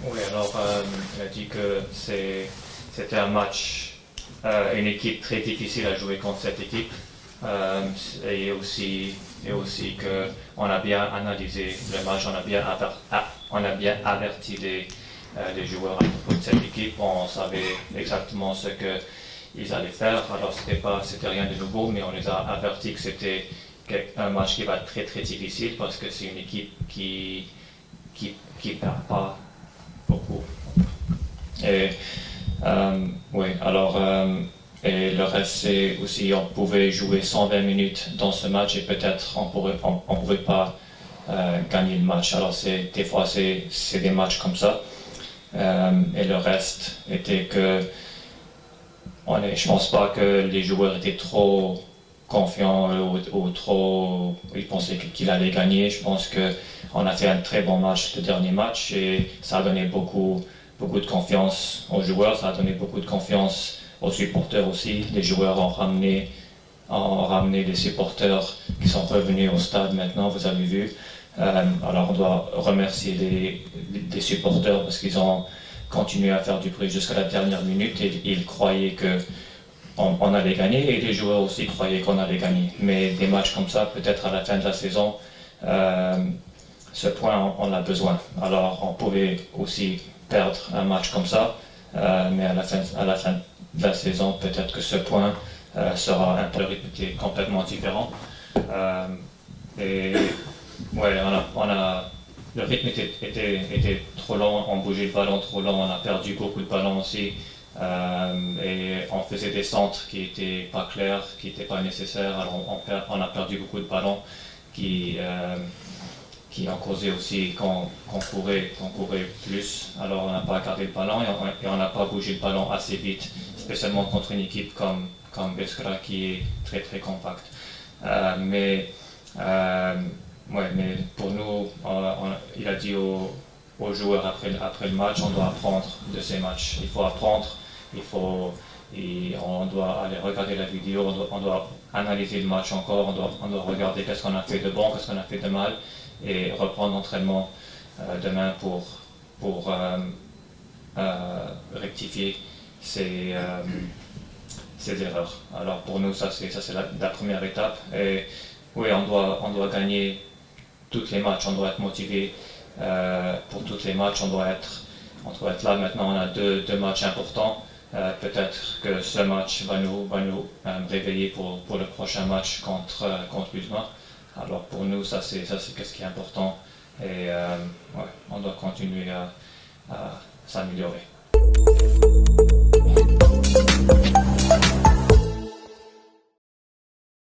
Oui, alors il a dit que c'était un match, une équipe très difficile à jouer contre cette équipe. Euh, et aussi qu'on a bien analysé le match, on a bien averti les joueurs à propos de cette équipe. On savait exactement ce qu'ils allaient faire. Alors c'était rien de nouveau, mais on les a avertis que c'était un match qui va être très très difficile parce que c'est une équipe qui perd pas beaucoup. Et oui, alors et le reste c'est aussi on pouvait jouer 120 minutes dans ce match et peut-être on pouvait pas gagner le match. Alors des fois c'est des matchs comme ça. Et le reste était que je pense pas que les joueurs étaient trop confiants ou trop ils pensaient qu'il allait gagner. Je pense que on a fait un très bon match le dernier match et ça a donné beaucoup de confiance aux joueurs, ça a donné beaucoup de confiance aux supporters aussi. Les joueurs ont ramené des supporters qui sont revenus au stade maintenant, vous avez vu. Alors on doit remercier les supporters parce qu'ils ont continué à faire du bruit jusqu'à la dernière minute et ils croyaient que on allait gagner et les joueurs aussi croyaient qu'on allait gagner. Mais des matchs comme ça, peut-être à la fin de la saison, ce point on a besoin. Alors on pouvait aussi perdre un match comme ça, mais à la fin de la saison, peut-être que ce point sera un peu répété complètement différent. Et ouais, le rythme était trop long, on bougeait le ballon trop long, on a perdu beaucoup de ballons aussi. Et on faisait des centres qui n'étaient pas clairs, qui n'étaient pas nécessaires. Alors on a perdu beaucoup de ballons qui ont causé aussi qu'on courait plus. Alors on n'a pas gardé le ballon et on n'a pas bougé le ballon assez vite, spécialement contre une équipe comme Beskra qui est très très compacte. Ouais, mais pour nous, il a dit aux joueurs après le match, on doit apprendre de ces matchs. Il faut apprendre, on doit aller regarder la vidéo, on doit analyser le match encore, on doit regarder qu'est-ce qu'on a fait de bon, qu'est-ce qu'on a fait de mal, et reprendre l'entraînement demain pour rectifier ces erreurs. Alors pour nous, ça c'est la première étape. Et oui, on doit gagner tous les matchs, on doit être motivé pour tous les matchs, on doit être là. Maintenant, on a deux matchs importants. Peut-être que ce match va nous réveiller pour le prochain match contre Uzma. Alors pour nous, ça c'est ce qui est important et ouais, on doit continuer à s'améliorer.